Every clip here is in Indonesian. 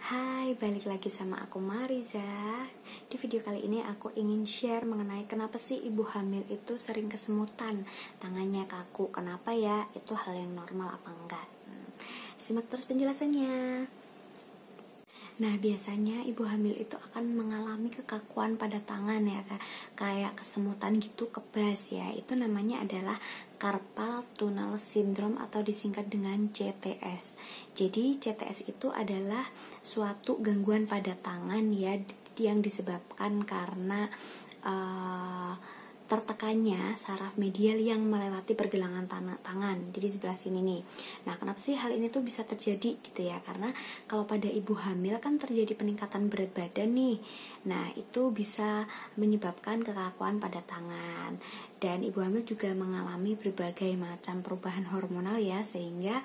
Hai, balik lagi sama aku Mariza. Di video kali ini aku ingin share mengenai kenapa sih ibu hamil itu sering kesemutan, tangannya kaku. Kenapa ya? Itu hal yang normal apa enggak? Simak terus penjelasannya. Nah, biasanya ibu hamil itu akan mengalami kekakuan pada tangan ya, kayak kesemutan gitu, kebas ya. Itu namanya adalah carpal tunnel syndrome atau disingkat dengan CTS. Jadi CTS itu adalah suatu gangguan pada tangan ya, yang disebabkan karena tertekannya saraf medial yang melewati pergelangan tangan. Jadi sebelah sini nih. Nah, kenapa sih hal ini tuh bisa terjadi gitu ya? Karena kalau pada ibu hamil kan terjadi peningkatan berat badan nih. Nah, itu bisa menyebabkan kekakuan pada tangan. Dan ibu hamil juga mengalami berbagai macam perubahan hormonal ya, sehingga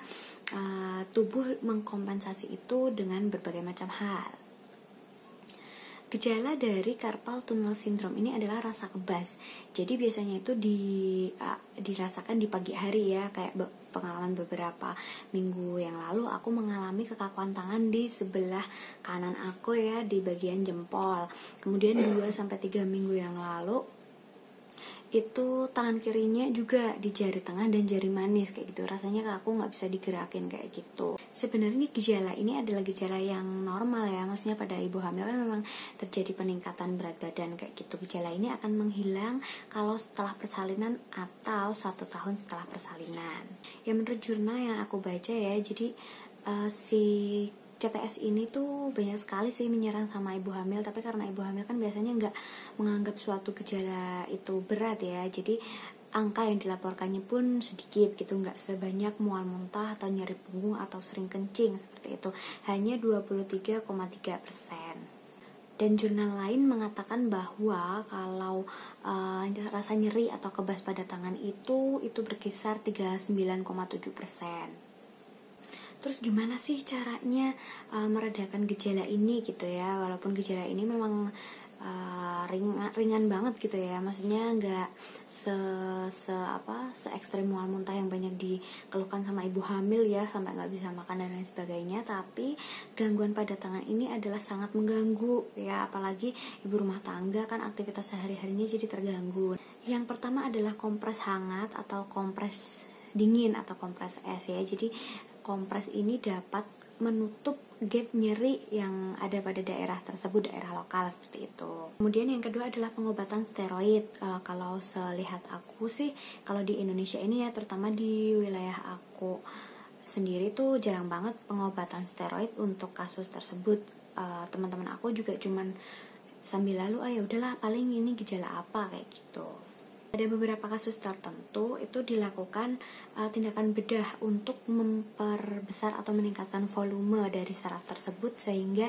tubuh mengkompensasi itu dengan berbagai macam hal. Gejala dari carpal tunnel syndrome ini adalah rasa kebas. Jadi biasanya itu dirasakan di pagi hari ya, kayak pengalaman beberapa minggu yang lalu aku mengalami kekakuan tangan di sebelah kanan aku ya, di bagian jempol. Kemudian 2-3 minggu yang lalu itu tangan kirinya juga di jari tengah dan jari manis kayak gitu, rasanya kaku, nggak bisa digerakin kayak gitu. Sebenarnya gejala ini adalah gejala yang normal ya, maksudnya pada ibu hamil kan memang terjadi peningkatan berat badan kayak gitu. Gejala ini akan menghilang kalau setelah persalinan atau 1 tahun setelah persalinan. Ya, menurut jurnal yang aku baca ya, jadi si CTS ini tuh banyak sekali sih menyerang sama ibu hamil, tapi karena ibu hamil kan biasanya nggak menganggap suatu gejala itu berat ya, jadi angka yang dilaporkannya pun sedikit gitu, nggak sebanyak mual muntah atau nyeri punggung atau sering kencing seperti itu, hanya 23,3%. Dan jurnal lain mengatakan bahwa kalau rasa nyeri atau kebas pada tangan itu berkisar 39,7%. Terus gimana sih caranya meredakan gejala ini gitu ya? Walaupun gejala ini memang ringan banget gitu ya, maksudnya nggak se ekstrem mual muntah yang banyak dikeluhkan sama ibu hamil ya, sampai nggak bisa makan dan lain sebagainya. Tapi gangguan pada tangan ini adalah sangat mengganggu ya, apalagi ibu rumah tangga kan aktivitas sehari-harinya jadi terganggu. Yang pertama adalah kompres hangat atau kompres dingin atau kompres es ya. Jadi kompres ini dapat menutup gap nyeri yang ada pada daerah tersebut, daerah lokal seperti itu. Kemudian yang kedua adalah pengobatan steroid. Kalau selihat aku sih, kalau di Indonesia ini ya, terutama di wilayah aku sendiri tuh jarang banget pengobatan steroid untuk kasus tersebut. Teman-teman aku juga cuman sambil lalu, ya udahlah paling ini gejala apa kayak gitu. Ada beberapa kasus tertentu itu dilakukan tindakan bedah untuk memperbesar atau meningkatkan volume dari saraf tersebut sehingga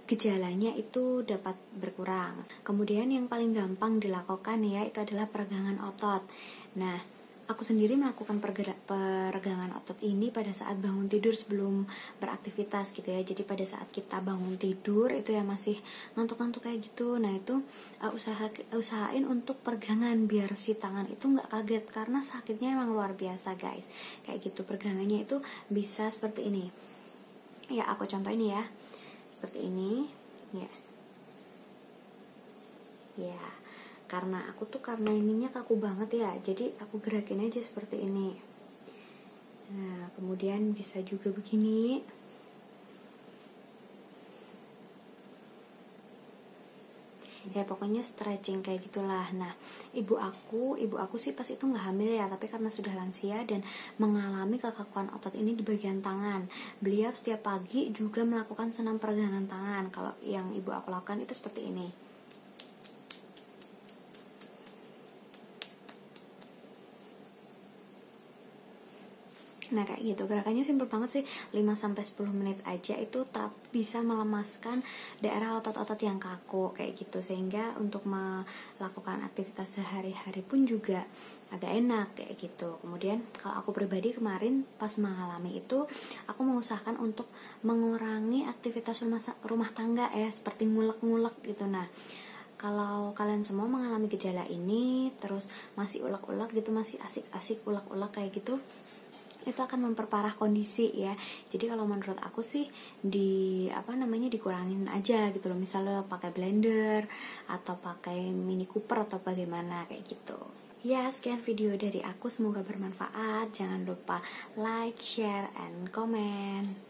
gejalanya itu dapat berkurang. Kemudian yang paling gampang dilakukan ya, itu adalah peregangan otot. Nah, aku sendiri melakukan peregangan otot ini pada saat bangun tidur sebelum beraktivitas gitu ya. Jadi pada saat kita bangun tidur itu ya masih ngantuk-ngantuk kayak gitu. Nah, itu usahain untuk peregangan biar si tangan itu nggak kaget, karena sakitnya emang luar biasa guys. Kayak gitu, peregangannya itu bisa seperti ini. Ya, aku contoh ini ya. Seperti ini. Ya. Ya. Karena ininya kaku banget ya, jadi aku gerakin aja seperti ini. Nah, kemudian bisa juga begini. Ya, pokoknya stretching kayak gitulah. Nah, ibu aku sih pas itu nggak hamil ya, tapi karena sudah lansia dan mengalami kekakuan otot ini di bagian tangan, beliau setiap pagi juga melakukan senam peregangan tangan. Kalau yang ibu aku lakukan itu seperti ini. Nah, kayak gitu, gerakannya simpel banget sih, 5-10 menit aja itu bisa melemaskan daerah otot-otot yang kaku kayak gitu, sehingga untuk melakukan aktivitas sehari-hari pun juga agak enak kayak gitu. Kemudian kalau aku pribadi kemarin pas mengalami itu, aku mengusahakan untuk mengurangi aktivitas rumah tangga ya, seperti ngulek-ngulek gitu. Nah, kalau kalian semua mengalami gejala ini terus masih ulek-ulek gitu, masih asik-asik ulek-ulek kayak gitu, itu akan memperparah kondisi ya. Jadi kalau menurut aku sih dikurangin aja gitu loh, misalnya pakai blender atau pakai Mini Cooper atau bagaimana kayak gitu. Ya, sekian video dari aku, semoga bermanfaat. Jangan lupa like, share, and comment.